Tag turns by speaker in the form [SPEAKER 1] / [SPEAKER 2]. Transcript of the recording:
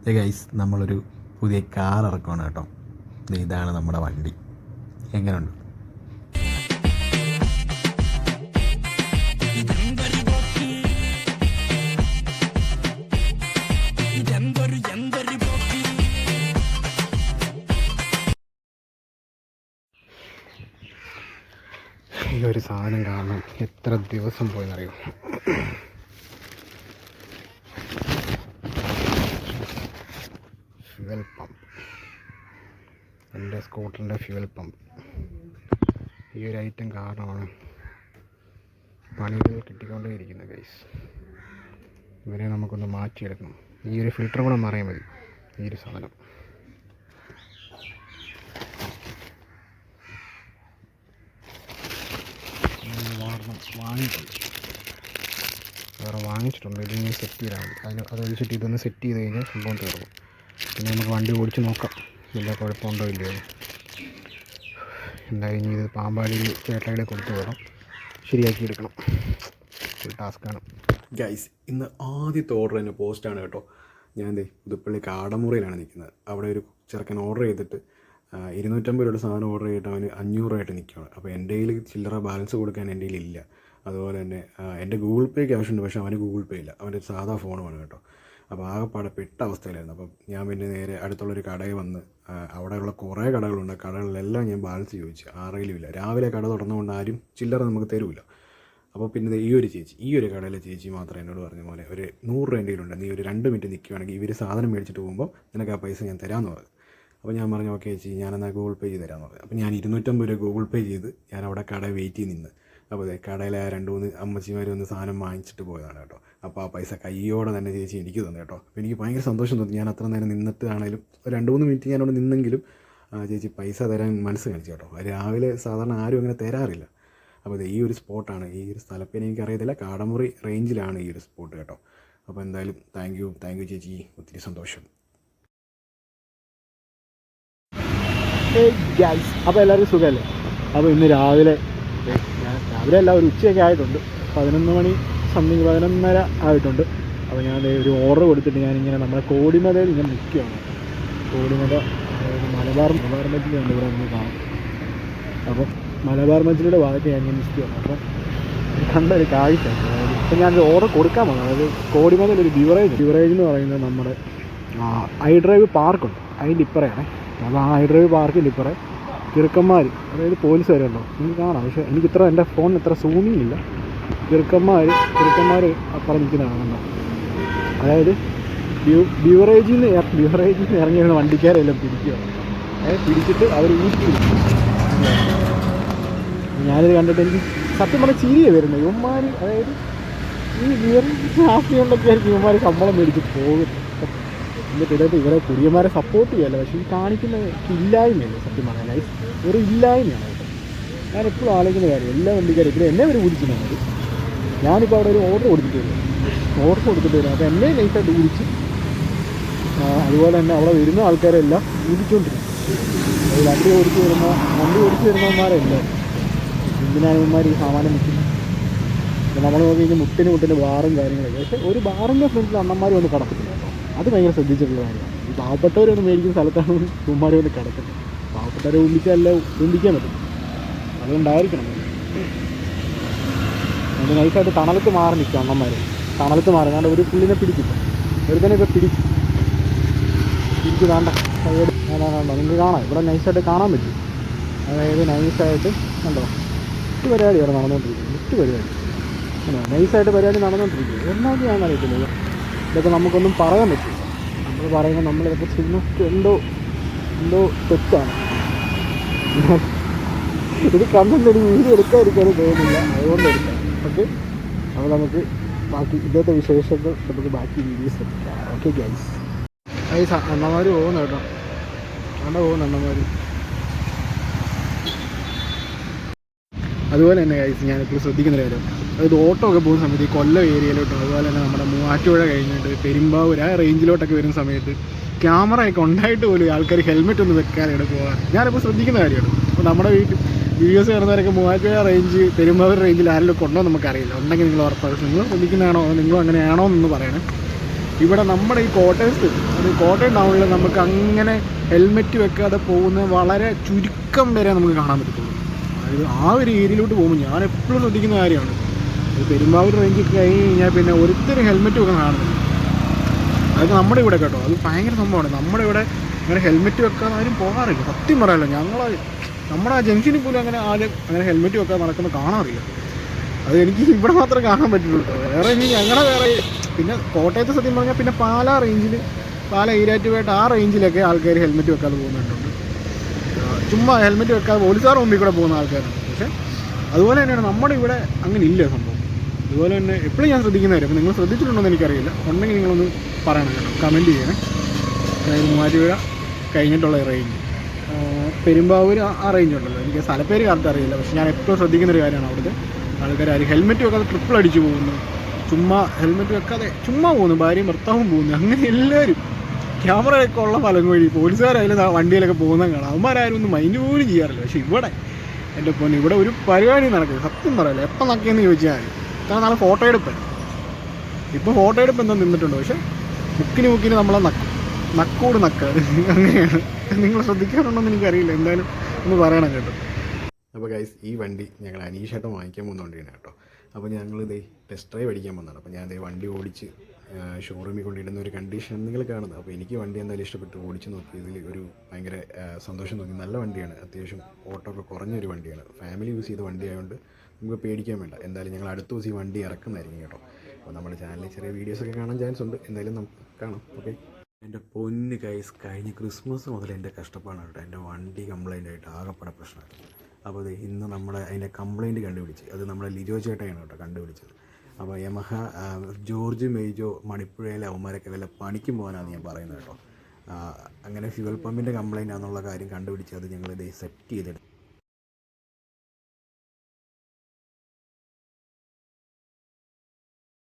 [SPEAKER 1] Guys നമ്മളൊരു പുതിയ car ഇറക്കുകയാണ് കേട്ടോ. ഇതാണ് നമ്മുടെ വണ്ടി. എങ്ങനെയുണ്ട്? ഈ ഒരു സാധനം കാണാൻ എത്ര ദിവസം പോയെന്നറിയോ? ഫ്യുവൽ പമ്പ്, എൻ്റെ സ്കൂട്ടറിൻ്റെ ഫ്യുവൽ പമ്പ്. ഈ ഒരു ഐറ്റം കാരണമാണ് പണികൾ കിട്ടിക്കൊണ്ടേയിരിക്കുന്നത് ഗൈസ്. ഇവരെ നമുക്കൊന്ന് മാറ്റിയെടുക്കണം. ഈ ഒരു ഫിൽറ്റർ കൂടെ മാറിയാൽ മതി. ഈ ഒരു സാധനം വാങ്ങിച്ചിട്ടുണ്ട്. ഇതിങ്ങനെ സെറ്റ് ചെയ്താൽ മതി. അത് ഒഴിച്ചിട്ട് ഇതൊന്ന് സെറ്റ് ചെയ്ത് കഴിഞ്ഞാൽ സംഭവം തീർന്നു. പിന്നെ നമുക്ക് വണ്ടി ഓടിച്ച് നോക്കാം വല്ല കുഴപ്പമുണ്ടോ ഇല്ലയോ. എന്തായാലും ഇനി ഇത് പാമ്പാടിയിൽ ചേട്ടായിടെ കൊടുത്തു വേണം ശരിയാക്കി എടുക്കണം. ഒരു ടാസ്ക്കാണ് ഗൈസ്. ഇന്ന് ആദ്യത്തെ ഓർഡർ തന്നെ പോസ്റ്റാണ് കേട്ടോ. ഞാൻ പുതുപ്പള്ളി കാടമുറിയിലാണ് നിൽക്കുന്നത്. അവിടെ ഒരു ചെറുക്കൻ ഓർഡർ ചെയ്തിട്ട് 250 രൂപയുടെ സാധനം ഓർഡർ ചെയ്തിട്ട് അവന് 500 രൂപയായിട്ട് നിൽക്കുകയാണ്. അപ്പോൾ എൻ്റെ കയ്യിൽ ചില്ലറ ബാലൻസ് കൊടുക്കാൻ എൻ്റെ കയ്യിലില്ല. അതുപോലെ തന്നെ എൻ്റെ ഗൂഗിൾ പേക്ക് ആവശ്യമുണ്ട്, പക്ഷേ അവന് ഗൂഗിൾ പേ ഇല്ല. അവൻ്റെ സാധാ ഫോണുമാണ് കേട്ടോ. അപ്പോൾ ആകെപ്പാടെ പെട്ട അവസ്ഥയിലായിരുന്നു. അപ്പം ഞാൻ പിന്നെ നേരെ അടുത്തുള്ളൊരു കടയിൽ വന്ന്, അവിടെയുള്ള കുറേ കടകളുണ്ട്. കടകളിലെല്ലാം ഞാൻ ബാലൻസ് ചോദിച്ചു. ആരെങ്കിലും ഇല്ല. രാവിലെ കട തുറന്നുകൊണ്ട് ആരും ചില്ലറ നമുക്ക് തരുമില്ല. അപ്പോൾ പിന്നെ ഈ ഒരു കടയിലെ ചേച്ചി മാത്രം എന്നോട് പറഞ്ഞ പോലെ ഒരു 100 രൂപ എൻ്റെ കയ്യിലുണ്ട്, നീ ഒരു 2 മിനിറ്റ് നിൽക്കുകയാണെങ്കിൽ ഇവർ സാധനം മേടിച്ചിട്ട് പോകുമ്പോൾ നിനക്ക് ആ പൈസ ഞാൻ തരാമെന്ന് പറഞ്ഞു. അപ്പോൾ ഞാൻ പറഞ്ഞു ഓക്കെ ചേച്ചി, ഞാനെന്നാൽ ഗൂഗിൾ പേ ചെയ്ത് തരാമെന്ന് പറഞ്ഞു. അപ്പോൾ ഞാൻ 250 രൂപ ഗൂഗിൾ പേ ചെയ്ത് ഞാൻ അവിടെ കട വെയിറ്റ് ചെയ്ത് നിന്ന്. അപ്പോൾ കടയിലെ 2-3 അമ്മച്ചിമാർ വന്ന് സാധനം വാങ്ങിച്ചിട്ട് പോയതാണ് കേട്ടോ. അപ്പോൾ ആ പൈസ കയ്യോടെ തന്നെ ചേച്ചി എനിക്ക് തന്നു കേട്ടോ. അപ്പോൾ എനിക്ക് ഭയങ്കര സന്തോഷം തോന്നി. ഞാൻ അത്ര നേരം നിന്നിട്ട് ആണെങ്കിലും 2-3 മിനിറ്റ് ഞാനവിടെ നിന്നെങ്കിലും ചേച്ചി പൈസ തരാൻ മനസ്സ് കാണിച്ചു കേട്ടോ. രാവിലെ സാധാരണ ആരും അങ്ങനെ തരാറില്ല. അപ്പോൾ ഈ ഒരു സ്പോട്ടാണ്. ഈ ഒരു സ്ഥലപ്പേര് എനിക്കറിയത്തില്ല. കാടമുറി റേഞ്ചിലാണ് ഈ ഒരു സ്പോട്ട് കേട്ടോ. അപ്പോൾ എന്തായാലും താങ്ക് യു ചേച്ചി, ഒത്തിരി സന്തോഷം. അപ്പോൾ എല്ലാവർക്കും സുഖമല്ലേ? അപ്പോൾ ഇന്ന് രാവിലെ അല്ല, ഒരു ഉച്ചയൊക്കെ ആയിട്ടുണ്ട്. 11 മണി സംതിങ് 11:30 ആയിട്ടുണ്ട്. അപ്പോൾ ഞാൻ ഒരു ഓർഡർ കൊടുത്തിട്ട് ഞാനിങ്ങനെ നമ്മുടെ കോടിമലയിൽ ഇങ്ങനെ നിൽക്കുകയാണ്. കോടിമല മലബാർ മച്ചിലുണ്ട് ഇവിടെ ഒന്ന് കാണാം. അപ്പം മലബാർ മച്ചിലൂടെ ഭാഗത്ത് ഞാൻ ഇങ്ങനെ നിൽക്കുകയാണ്. അപ്പം കണ്ടൊരു കാഴ്ച. ഇപ്പം ഞാനൊരു ഓർഡർ കൊടുക്കാൻ വന്നത്, അതായത് കോടിമലയിൽ ഒരു ബിവറേജ് എന്ന് പറയുന്നത് നമ്മുടെ ഐ ഡ്രൈവ് പാർക്കുണ്ട്, അതിൻ്റെ ഇപ്പറയാണ്. അപ്പോൾ ആ ഐ ഡ്രൈവ് പാർക്കിൻ്റെ ഇപ്പറേ കിറുക്കന്മാർ, അതായത് പോലീസ് വരെ ഉണ്ടോ എനിക്ക് കാണാം, പക്ഷേ എനിക്കിത്ര എൻ്റെ ഫോണിന് ഇത്ര സൂമിങ് ഇല്ല. കിറുക്കന്മാർ അപ്പുറം നിൽക്കുന്നതാണ്. അതായത് ബിവറേജിൽ നിന്ന് ഇറങ്ങി വരുന്ന വണ്ടിക്കാരെല്ലാം പിടിക്കുകയാണ്. പിടിച്ചിട്ട് അവർ ഊറ്റി. ഞാനിത് കണ്ടിട്ട് എനിക്ക് സത്യം പറഞ്ഞാൽ ചിരിയാണ് വരുന്നത്. ഇവന്മാർ, അതായത് ഈ ബിവറേജ് ആസ്തികൊണ്ടൊക്കെ ആയിരിക്കും ഇവന്മാർ ശമ്പളം മേടിച്ച് പോകും. എന്നിട്ട് ഇതായിട്ട് ഇവരെ കുടിയന്മാരെ സപ്പോർട്ട് ചെയ്യല്ല, പക്ഷേ ഈ കാണിക്കുന്ന ഇല്ലായ്മയല്ലേ സത്യം പറഞ്ഞാൽ. ലൈഫ് ഒരു ഇല്ലായ്മയാണ് കേട്ടോ. ഞാൻ എപ്പോഴും ആലോചിക്കുന്ന കാര്യം, എല്ലാ വണ്ടിക്കാരും ഇവിടെ എന്നെ അവർ പിടിച്ചിട്ടുണ്ട്. ഞാനിപ്പോൾ അവിടെ ഒരു ഓർഡർ കൊടുത്തിട്ട് വരും. അപ്പോൾ എന്നെ നൈസായിട്ട് പിടിച്ച്, അതുപോലെ തന്നെ അവിടെ വരുന്ന ആൾക്കാരെല്ലാം പിടിച്ചുകൊണ്ടിരിക്കും. വണ്ടി ഓടിച്ച് വരുന്നവന്മാരല്ല എന്തിനാണവന്മാർ ഈ സാമാനം നിൽക്കുന്നത്. അപ്പോൾ നമ്മൾ നോക്കി കഴിഞ്ഞാൽ മുട്ടിന് ബാറും കാര്യങ്ങളൊക്കെ. പക്ഷേ ഒരു ബാറിൻ്റെ ഫ്രണ്ടിൽ അണ്ണന്മാർ വന്ന് കിടക്കത്തില്ല കേട്ടോ. അത് ഭയങ്കര ശ്രദ്ധിച്ചിട്ടുള്ള കാര്യമാണ്. ഈ പാവപ്പെട്ടവരൊന്ന് മേടിക്കുന്ന സ്ഥലത്താണ് ഉമ്മാർ വന്ന് കിടക്കുന്നത്. പാവപ്പെട്ടവരെ ഉമ്പിക്കാൻ പറ്റും. അതുകൊണ്ടായിരിക്കണം അത് നൈസായിട്ട് തണലത്ത് മാറി നിൽക്കും അണ്ണന്മാർ. തണലത്ത് മാറി കാരണം ഒരു പുള്ളിനെ പിടിക്കില്ല. ഒരു തന്നെ ഇപ്പോൾ പിടിച്ചു വേണ്ട നിങ്ങൾക്ക് കാണാം. ഇവിടെ നൈസായിട്ട് കാണാൻ പറ്റും. അതായത് നൈസായിട്ട് കണ്ടോ, പരിപാടിയാണ് നടന്നുകൊണ്ടിരിക്കുന്നത്. പരിപാടി നൈസായിട്ട് പരിപാടി നടന്നുകൊണ്ടിരിക്കുന്നത്. എന്നാലും ഞാൻ അറിയത്തില്ല. ഇതൊക്കെ നമുക്കൊന്നും പറയാൻ പറ്റില്ല. നമ്മൾ പറയുമ്പോൾ നമ്മളിതൊക്കെ ചെയ്യുന്നത് എന്തോ തെറ്റാണ്. ഇത് കണ്ടിട്ട് ഒരു വീഡിയോ എടുക്കാതിരിക്കാനും തോന്നുന്നില്ല, അതുകൊണ്ട് എടുക്കാം. ഓക്കെ, അപ്പോൾ നമുക്ക് ബാക്കി ഇന്നത്തെ വിശേഷങ്ങൾ നമുക്ക് ബാക്കി വീഡിയോസ് എടുക്കാം. Okay guys. അണ്ണന്മാർ പോകുന്നു കേട്ടോ. അണ്ണന്മാർ. അതുപോലെ തന്നെ ഗൈസ് ഞാനിപ്പോൾ ശ്രദ്ധിക്കുന്ന കാര്യം, അതായത് ഓട്ടോ ഒക്കെ പോകുന്ന സമയത്ത് ഈ കൊല്ലം ഏരിയയിലോട്ടും അതുപോലെ തന്നെ നമ്മുടെ മൂവാറ്റുപുഴ കഴിഞ്ഞിട്ട് പെരുമ്പാവൂർ ആ റേഞ്ചിലോട്ടൊക്കെ വരുന്ന സമയത്ത് ക്യാമറയൊക്കെ ഉണ്ടായിട്ട് പോലും ആൾക്കാർ ഹെൽമെറ്റ് ഒന്നും വെക്കാനായിട്ട് പോകാൻ ഞാനിപ്പോൾ ശ്രദ്ധിക്കുന്ന കാര്യമാണ്. അപ്പോൾ നമ്മുടെ വീഡിയോസ് കാണുന്നവരൊക്കെ മൂവാറ്റുപുഴ റേഞ്ച് പെരുമ്പാവൂർ റേഞ്ചിൽ ആരെങ്കിലും ഉണ്ടോ നമുക്കറിയില്ല. ഉണ്ടെങ്കിൽ നിങ്ങൾ ഉറപ്പാണ്. നിങ്ങൾ ശ്രദ്ധിക്കുന്നതാണോ നിങ്ങളും അങ്ങനെയാണോ എന്നൊന്ന് പറയണേ. ഇവിടെ നമ്മുടെ ഈ കോട്ടയം ടൗണിൽ നമുക്ക് അങ്ങനെ ഹെൽമെറ്റ് വെക്കാതെ പോകുന്ന വളരെ ചുരുക്കം വരെ നമുക്ക് കാണാൻ പറ്റത്തുള്ളൂ. അതായത് ആ ഒരു ഏരിയയിലോട്ട് പോകുമ്പോൾ ഞാൻ എപ്പോഴും ശ്രദ്ധിക്കുന്ന കാര്യമാണ്, പെരുമ്പാവൂർ റേഞ്ചിൽ കഴിഞ്ഞ് കഴിഞ്ഞാൽ പിന്നെ ഒരുത്തരും ഹെൽമെറ്റ് വെക്കാൻ കാണുന്നില്ല. അതൊക്കെ നമ്മുടെ ഇവിടെ കേട്ടോ, അത് ഭയങ്കര സംഭവമാണ്. നമ്മുടെ ഇവിടെ അങ്ങനെ ഹെൽമെറ്റ് വെക്കാതെ ആരും പോകാറില്ല. സത്യം പറയാമല്ലോ, നമ്മുടെ ആ ജംഗ്ഷനിൽ പോലും അങ്ങനെ ഹെൽമെറ്റ് വെക്കാതെ നടക്കുന്നത് കാണാറില്ല. അത് എനിക്ക് ഇവിടെ മാത്രമേ കാണാൻ പറ്റുള്ളൂ കേട്ടോ. വേറെ പിന്നെ കോട്ടയത്ത് സത്യം പറഞ്ഞാൽ പിന്നെ പാല ഈരാറ്റുപേട്ട ആ റേഞ്ചിലൊക്കെ ആൾക്കാർ ഹെൽമെറ്റ് വെക്കാതെ പോകുന്നുണ്ട്. ചുമ്മാ ഹെൽമെറ്റ് വെക്കാതെ പോലീസുകാർ മുമ്പിൽ കൂടെ പോകുന്ന ആൾക്കാരുണ്ട്. പക്ഷേ അതുപോലെ തന്നെയാണ് നമ്മുടെ ഇവിടെ അങ്ങനെ ഇല്ല സംഭവം. അതുപോലെ തന്നെ എപ്പോഴും ഞാൻ ശ്രദ്ധിക്കുന്ന കാര്യം, അപ്പോൾ നിങ്ങൾ ശ്രദ്ധിച്ചിട്ടുണ്ടോയെന്ന് എനിക്കറിയില്ല, ഉണ്ടെങ്കിൽ നിങ്ങളൊന്ന് പറയണം കേട്ടോ, കമൻറ്റ് ചെയ്യണേ. അതായത് മൂവാറ്റുപുഴ കഴിഞ്ഞിട്ടുള്ള റേഞ്ച്, പെരുമ്പാവൂർ ആ റേഞ്ച് ഉണ്ടല്ലോ, എനിക്ക് സ്ഥലപ്പേര് കറക്റ്റ് അറിയില്ല. പക്ഷേ ഞാൻ എപ്പോഴും ശ്രദ്ധിക്കുന്നൊരു കാര്യമാണ്, അവിടുത്തെ ആൾക്കാർ ഹെൽമെറ്റ് വെക്കാതെ ട്രിപ്പിൾ അടിച്ച് പോകുന്നു, ചുമ്മാ ഹെൽമെറ്റ് വെക്കാതെ ചുമ്മാ പോകുന്നു, ഭാര്യയും ഭർത്താവും പോകുന്നു, അങ്ങനെ എല്ലാവരും ക്യാമറയൊക്കെ ഉള്ള ഫലം വഴി പോലീസുകാരായാലും വണ്ടിയിലൊക്കെ പോകുന്നത് കാണാം. അവന്മാരാരും ഒന്നും മൈൻഡ് പോലും ചെയ്യാറില്ല. പക്ഷേ എൻ്റെ പൊന്ന് ഇവിടെ ഒരു പരിപാടി നടക്കുന്നത് സത്യം പറയല്ലോ. എപ്പം നക്കിയെന്ന് ചോദിച്ചാൽ ഇത്ര നാളെ ഫോട്ടോ എടുപ്പാണ്. ഇപ്പോൾ ഫോട്ടോ എടുപ്പ് എന്താ നിന്നിട്ടുണ്ട്, പക്ഷേ മുക്കിന് നമ്മളെ നക്കോട് നക്കാറ് അങ്ങനെയാണ്. നിങ്ങൾ ശ്രദ്ധിക്കാറുണ്ടോയെന്ന് എനിക്കറിയില്ല, എന്തായാലും ഒന്ന് പറയണം കേട്ടോ. അപ്പോൾ ഗൈസ്, ഈ വണ്ടി ഞങ്ങൾ അനീഷേട്ടൻ വാങ്ങിക്കാൻ പോകുന്നതുകൊണ്ടാണ് കേട്ടോ. അപ്പോൾ ഞങ്ങളിതേ ടെസ്റ്റ് ഡ്രൈവ് അടിക്കാൻ വന്നതാണ്. അപ്പോൾ ഞാൻ വണ്ടി ഓടിച്ച് ഷോറൂമിൽ കൊണ്ടിടുന്ന ഒരു കണ്ടീഷൻ നിങ്ങൾ കാണുന്നത്. അപ്പോൾ എനിക്ക് വണ്ടി എന്തായാലും ഇഷ്ടപ്പെട്ട് ഓടിച്ച് നോക്കി, ഇതിൽ ഒരു ഭയങ്കര സന്തോഷം തോന്നി. നല്ല വണ്ടിയാണ്, അത്യാവശ്യം ഓട്ടോ ഒക്കെ കുറഞ്ഞൊരു വണ്ടിയാണ്, ഫാമിലി യൂസ് ചെയ്ത വണ്ടി ആയതുകൊണ്ട് നമുക്ക് പേടിക്കാൻ വേണ്ട. എന്തായാലും ഞങ്ങൾ അടുത്ത ദിവസം ഈ വണ്ടി ഇറക്കുന്നതായിരിക്കും കേട്ടോ. അപ്പോൾ നമ്മുടെ ചാനലിൽ ചെറിയ വീഡിയോസൊക്കെ കാണാൻ ചാൻസ് ഉണ്ട്, എന്തായാലും നമുക്ക് കാണാം. ഓക്കെ, എൻ്റെ പൊന്ന് ഗൈസ്, കഴിഞ്ഞ ക്രിസ്മസ് മുതൽ എൻ്റെ കഷ്ടപ്പാടാണ് കേട്ടോ. എൻ്റെ വണ്ടി കംപ്ലൈൻ്റ് ആയിട്ട് ആകെപ്പാടെ പ്രശ്നമാണ്. അപ്പോൾ ഇന്ന് അതിൻ്റെ കംപ്ലൈൻറ്റ് കണ്ടുപിടിച്ച്, അത് നമ്മുടെ ലിജോ ചേട്ടയാണ് കേട്ടോ കണ്ടുപിടിച്ചത്. അപ്പോൾ യമഹ ജോർജ് മെയ്ജോ മണിപ്പുഴയിലെ അവന്മാരൊക്കെ വല്ല പണിക്കും പോകാനാണ് ഞാൻ പറയുന്നത് കേട്ടോ. അങ്ങനെ ഫ്യൂവൽ പമ്പിൻ്റെ കംപ്ലൈൻ്റ് ആണെന്നുള്ള കാര്യം കണ്ടുപിടിച്ച് അത് ഞങ്ങളിത് സെറ്റ് ചെയ്തെടുത്തു.